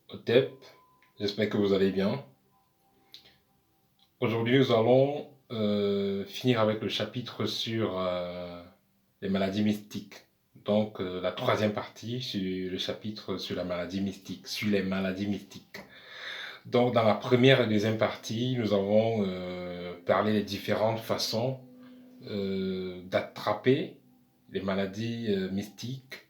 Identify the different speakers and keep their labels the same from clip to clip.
Speaker 1: Otep, j'espère que vous allez bien. Aujourd'hui, nous allons finir avec le chapitre sur les maladies mystiques. Donc, la troisième partie sur le chapitre sur la maladie mystique, sur les maladies mystiques. Donc, dans la première et deuxième partie, nous avons parlé des différentes façons d'attraper les maladies mystiques.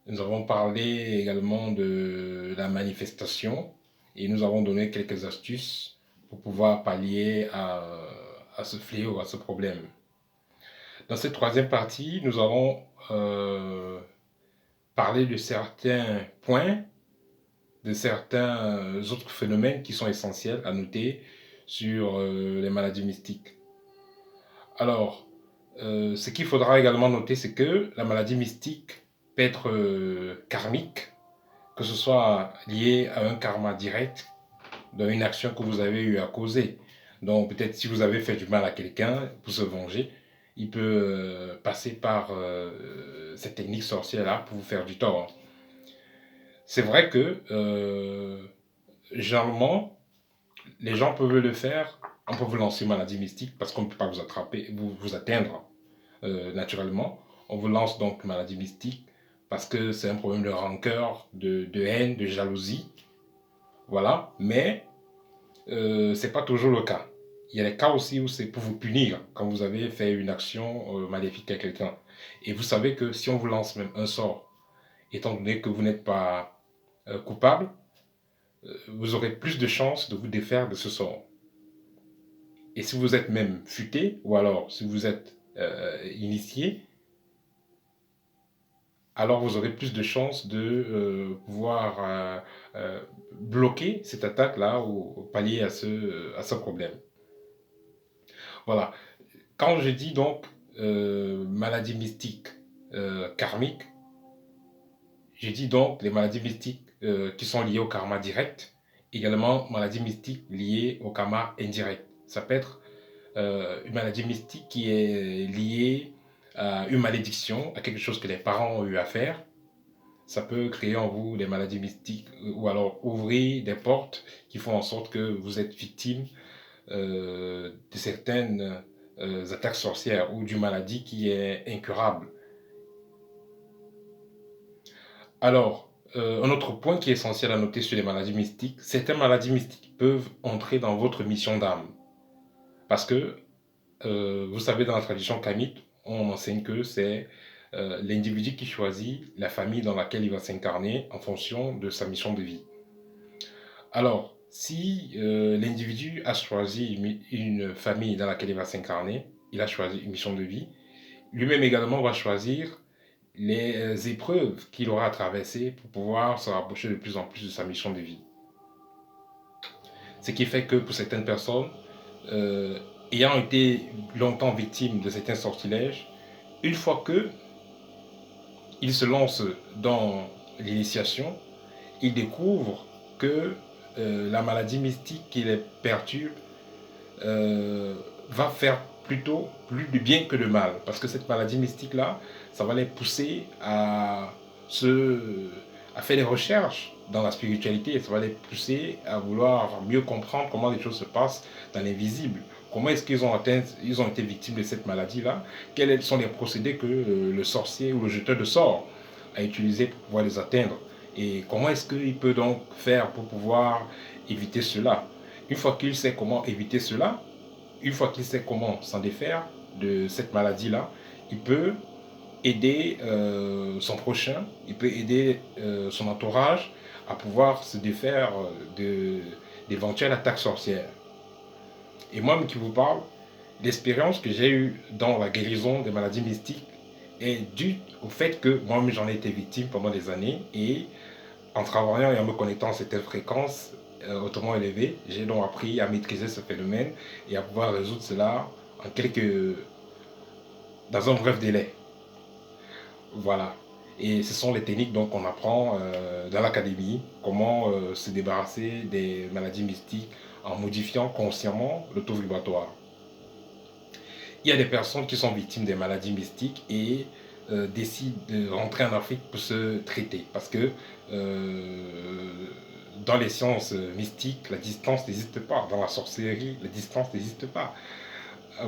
Speaker 1: Nous avons parlé également de la manifestation et nous avons donné quelques astuces pour pouvoir pallier à ce fléau, à ce problème. Dans cette troisième partie, nous allons parler de certains points, de certains autres phénomènes qui sont essentiels à noter sur les maladies mystiques. Alors, ce qu'il faudra également noter, c'est que la maladie mystique peut être karmique, que ce soit lié à un karma direct d'une action que vous avez eu à causer. Donc peut-être si vous avez fait du mal à quelqu'un pour se venger, il peut passer par cette technique sorcière-là pour vous faire du tort. C'est vrai que généralement, les gens peuvent le faire, on peut vous lancer une maladie mystique parce qu'on ne peut pas vous attraper, vous atteindre naturellement. On vous lance donc maladie mystique parce que c'est un problème de rancœur, de haine, de jalousie. Voilà, mais c'est pas toujours le cas. Il y a des cas aussi où c'est pour vous punir quand vous avez fait une action maléfique à quelqu'un. Et vous savez que si on vous lance même un sort, étant donné que vous n'êtes pas coupable, vous aurez plus de chances de vous défaire de ce sort. Et si vous êtes même futé, ou alors si vous êtes initié, alors vous aurez plus de chances de pouvoir bloquer cette attaque-là ou pallier à ce problème. Voilà. Quand je dis donc maladie mystique karmique, je dis donc les maladies mystiques qui sont liées au karma direct, également maladies mystiques liées au karma indirect. Ça peut être une maladie mystique qui est liée à une malédiction, à quelque chose que les parents ont eu à faire. Ça peut créer en vous des maladies mystiques ou alors ouvrir des portes qui font en sorte que vous êtes victime de certaines attaques sorcières ou d'une maladie qui est incurable. Alors, un autre point qui est essentiel à noter sur les maladies mystiques, certaines maladies mystiques peuvent entrer dans votre mission d'âme. Parce que, vous savez, dans la tradition kamite, on enseigne que c'est l'individu qui choisit la famille dans laquelle il va s'incarner en fonction de sa mission de vie. Alors, si l'individu a choisi une famille dans laquelle il va s'incarner, il a choisi une mission de vie, lui-même également va choisir les épreuves qu'il aura à traverser pour pouvoir se rapprocher de plus en plus de sa mission de vie. Ce qui fait que pour certaines personnes, euh, ayant été longtemps victimes de certains sortilèges, une fois qu'ils se lancent dans l'initiation, ils découvrent que la maladie mystique qui les perturbe va faire plutôt plus de bien que de mal. Parce que cette maladie mystique-là, ça va les pousser se, à faire des recherches dans la spiritualité. Ça va les pousser à vouloir mieux comprendre comment les choses se passent dans l'invisible. Comment est-ce ils ont été victimes de cette maladie-là? Quels sont les procédés que le sorcier ou le jeteur de sorts a utilisé pour pouvoir les atteindre? Et comment est-ce qu'il peut donc faire pour pouvoir éviter cela? Une fois qu'il sait comment éviter cela, une fois qu'il sait comment s'en défaire de cette maladie-là, il peut aider son prochain, il peut aider son entourage à pouvoir se défaire d'éventuelles attaques sorcières. Et moi qui vous parle, l'expérience que j'ai eue dans la guérison des maladies mystiques est due au fait que moi-même j'en ai été victime pendant des années et en travaillant et en me connectant à certaines fréquences hautement élevées, j'ai donc appris à maîtriser ce phénomène et à pouvoir résoudre cela dans un bref délai. Voilà. Et ce sont les techniques donc qu'on apprend dans l'académie, comment se débarrasser des maladies mystiques en modifiant consciemment le taux vibratoire. Il y a des personnes qui sont victimes des maladies mystiques et décident de rentrer en Afrique pour se traiter. Parce que dans les sciences mystiques, la distance n'existe pas. Dans la sorcellerie, la distance n'existe pas.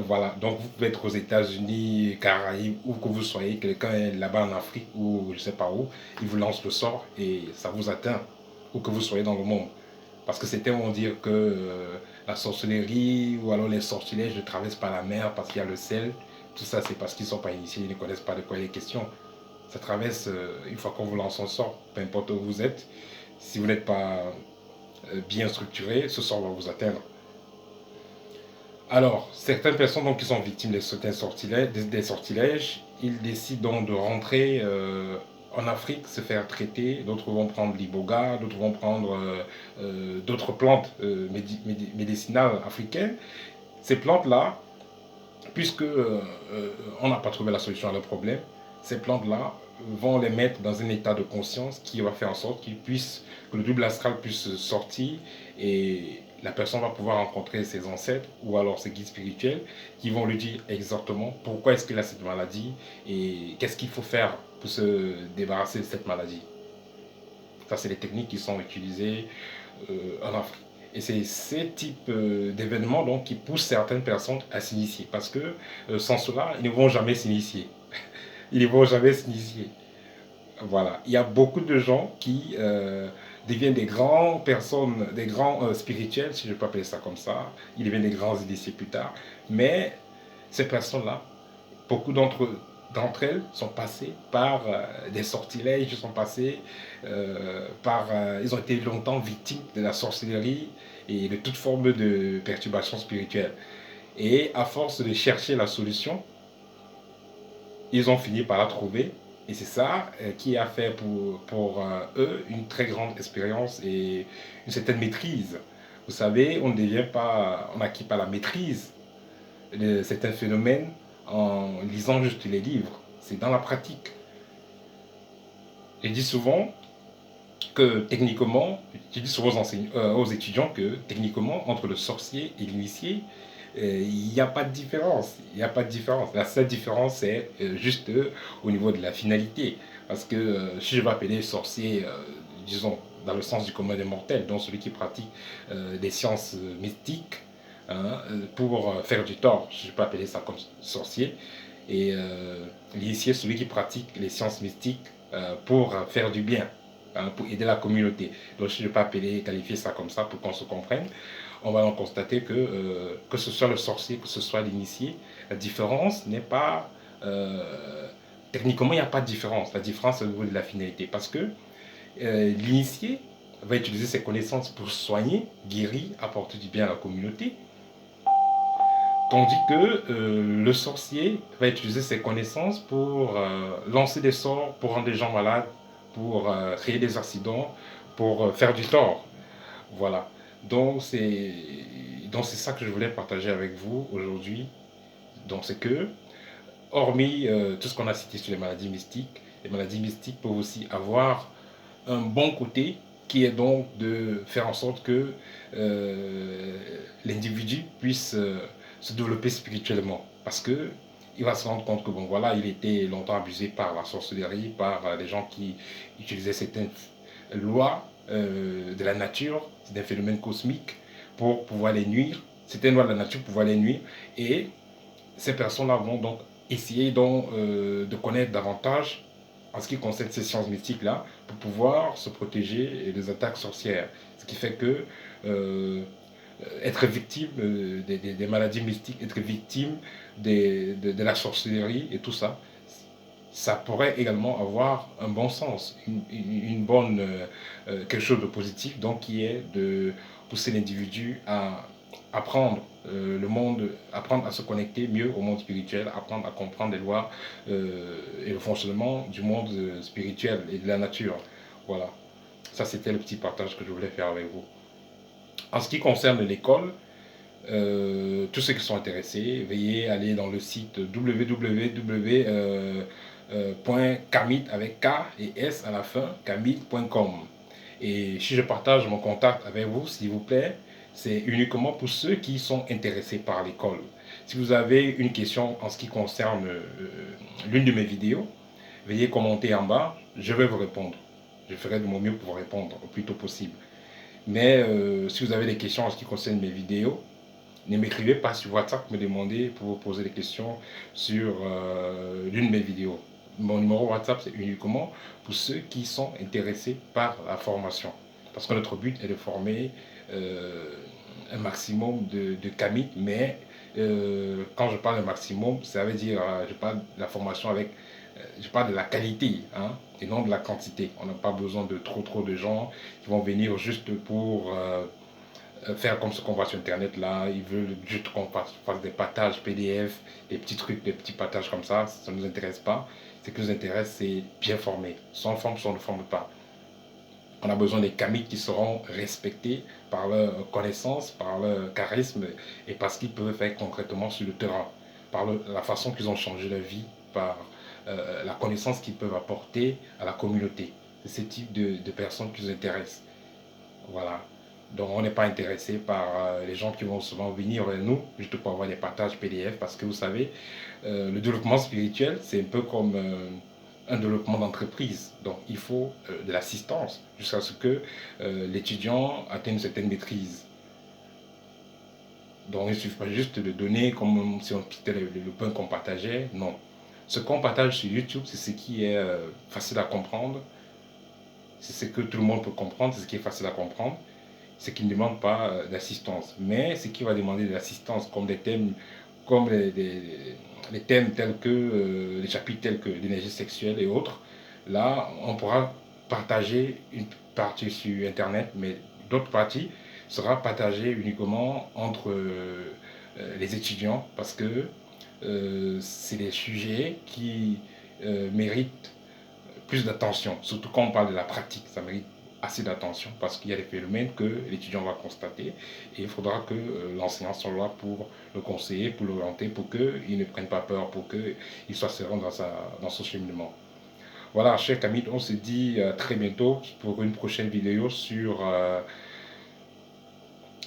Speaker 1: Voilà, donc vous pouvez être aux États-Unis, Caraïbes, où que vous soyez, quelqu'un est là-bas en Afrique ou je ne sais pas où, il vous lance le sort et ça vous atteint, où que vous soyez dans le monde. Parce que certains vont dire que la sorcellerie ou alors les sortilèges ne traversent pas la mer parce qu'il y a le sel. Tout ça, c'est parce qu'ils ne sont pas initiés, ils ne connaissent pas de quoi il est question. Ça traverse une fois qu'on vous lance un sort, peu importe où vous êtes. Si vous n'êtes pas bien structuré, ce sort va vous atteindre. Alors, certaines personnes donc, qui sont victimes de certains sortilèges, des sortilèges, ils décident donc de rentrer en Afrique, se faire traiter. D'autres vont prendre l'iboga, d'autres vont prendre d'autres plantes médicinales africaines. Ces plantes-là, puisque on n'a pas trouvé la solution à leur problème, ces plantes-là vont les mettre dans un état de conscience qui va faire en sorte que le double astral puisse sortir et la personne va pouvoir rencontrer ses ancêtres ou alors ses guides spirituels qui vont lui dire exactement pourquoi est-ce qu'il a cette maladie et qu'est-ce qu'il faut faire pour se débarrasser de cette maladie. Ça, c'est les techniques qui sont utilisées en Afrique. Et c'est ces types d'événements donc, qui poussent certaines personnes à s'initier. Parce que sans cela, ils ne vont jamais s'initier. Ils ne vont jamais s'initier. Voilà. Il y a beaucoup de gens qui deviennent des grandes personnes, des grands spirituels, si je peux appeler ça comme ça. Ils deviennent des grands initiés plus tard. Mais ces personnes-là, beaucoup d'entre elles sont passées par des sortilèges, sont passées ils ont été longtemps victimes de la sorcellerie et de toute forme de perturbation spirituelle. Et à force de chercher la solution, ils ont fini par la trouver. Et c'est ça qui a fait pour eux une très grande expérience et une certaine maîtrise. Vous savez, on n'acquiert pas la maîtrise de certains phénomènes en lisant juste les livres. C'est dans la pratique. Je dis souvent que techniquement, je dis souvent aux étudiants que techniquement, entre le sorcier et l'initié, il n'y a pas de différence. Il n'y a pas de différence. La seule différence, c'est juste au niveau de la finalité. Parce que si je vais appeler sorcier, disons, dans le sens du commun des mortels, donc celui qui pratique des sciences mystiques, hein, pour faire du tort, je peux appeler ça comme sorcier. Et l'initié, celui qui pratique les sciences mystiques pour faire du bien, hein, pour aider la communauté. Donc je ne peux pas qualifier ça comme ça pour qu'on se comprenne. On va donc constater que ce soit le sorcier, que ce soit l'initié, la différence n'est pas... techniquement, il n'y a pas de différence. La différence est au niveau de la finalité. Parce que l'initié va utiliser ses connaissances pour soigner, guérir, apporter du bien à la communauté. Tandis que le sorcier va utiliser ses connaissances pour lancer des sorts, pour rendre les gens malades, pour créer des accidents, pour faire du tort. Voilà. Donc c'est ça que je voulais partager avec vous aujourd'hui. Donc c'est que, hormis tout ce qu'on a cité sur les maladies mystiques peuvent aussi avoir un bon côté qui est donc de faire en sorte que l'individu puisse se développer spirituellement. Parce que il va se rendre compte que bon voilà, il était longtemps abusé par la sorcellerie, par les gens qui utilisaient certaines lois de la nature, des phénomènes cosmiques pour pouvoir les nuire. Certaines lois de la nature pour pouvoir les nuire. Et ces personnes-là vont donc essayer donc, de connaître davantage en ce qui concerne ces sciences mystiques-là, pour pouvoir se protéger des attaques sorcières. Ce qui fait que être victime des maladies mystiques, être victime de la sorcellerie et tout ça, ça pourrait également avoir un bon sens, une bonne, quelque chose de positif, donc qui est de pousser l'individu à apprendre le monde, apprendre à se connecter mieux au monde spirituel, apprendre à comprendre les lois et le fonctionnement du monde spirituel et de la nature. Voilà, ça c'était le petit partage que je voulais faire avec vous. En ce qui concerne l'école, tous ceux qui sont intéressés, veuillez aller dans le site www.kamit avec K et S à la fin, kamit.com. Et si je partage mon contact avec vous, s'il vous plaît, c'est uniquement pour ceux qui sont intéressés par l'école. Si vous avez une question en ce qui concerne l'une de mes vidéos, veuillez commenter en bas, je vais vous répondre. Je ferai de mon mieux pour vous répondre au plus tôt possible. Mais si vous avez des questions en ce qui concerne mes vidéos, ne m'écrivez pas sur WhatsApp, me demandez pour vous poser des questions sur l'une de mes vidéos. Mon numéro WhatsApp, c'est uniquement pour ceux qui sont intéressés par la formation. Parce que notre but est de former un maximum de kamites, mais quand je parle de maximum, ça veut dire, je parle de la formation avec, je parle de la qualité, hein, et non de la quantité. On n'a pas besoin de trop de gens qui vont venir juste pour faire comme ce qu'on voit sur Internet là. Ils veulent juste qu'on fasse des partages PDF, des petits trucs, des petits partages comme ça ne nous intéresse pas. Ce qui nous intéresse, c'est bien former. Sans forme, on ne forme pas. On a besoin des kamites qui seront respectés par leur connaissance, par leur charisme et par ce qu'ils peuvent faire concrètement sur le terrain, par la façon qu'ils ont changé leur vie, par la connaissance qu'ils peuvent apporter à la communauté. C'est ce type de personnes qui nous intéressent. Voilà. Donc on n'est pas intéressé par les gens qui vont souvent venir vers nous juste pour avoir des partages PDF parce que vous savez, le développement spirituel, c'est un peu comme un développement d'entreprise. Donc il faut de l'assistance jusqu'à ce que l'étudiant atteigne une certaine maîtrise. Donc il ne suffit pas juste de donner comme si on quittait le pain qu'on partageait. Non. Ce qu'on partage sur YouTube, c'est ce qui est facile à comprendre. C'est ce que tout le monde peut comprendre, c'est ce qui est facile à comprendre. Ce qui ne demande pas d'assistance. Mais ce qui va demander de l'assistance, comme des thèmes, comme les thèmes tels que, les chapitres tels que l'énergie sexuelle et autres, là, on pourra partager une partie sur Internet, mais d'autres parties sera partagée uniquement entre les étudiants parce que c'est des sujets qui méritent plus d'attention, surtout quand on parle de la pratique, ça mérite assez d'attention parce qu'il y a des phénomènes que l'étudiant va constater et il faudra que l'enseignant soit là pour le conseiller, pour l'orienter, pour qu'il ne prenne pas peur, pour qu'il soit serein dans son cheminement. Voilà, chers Camille, on se dit très bientôt pour une prochaine vidéo sur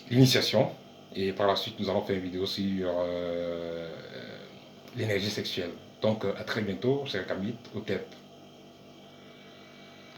Speaker 1: l'initiation et par la suite nous allons faire une vidéo sur l'énergie sexuelle. Donc à très bientôt, chers Camille, au tête.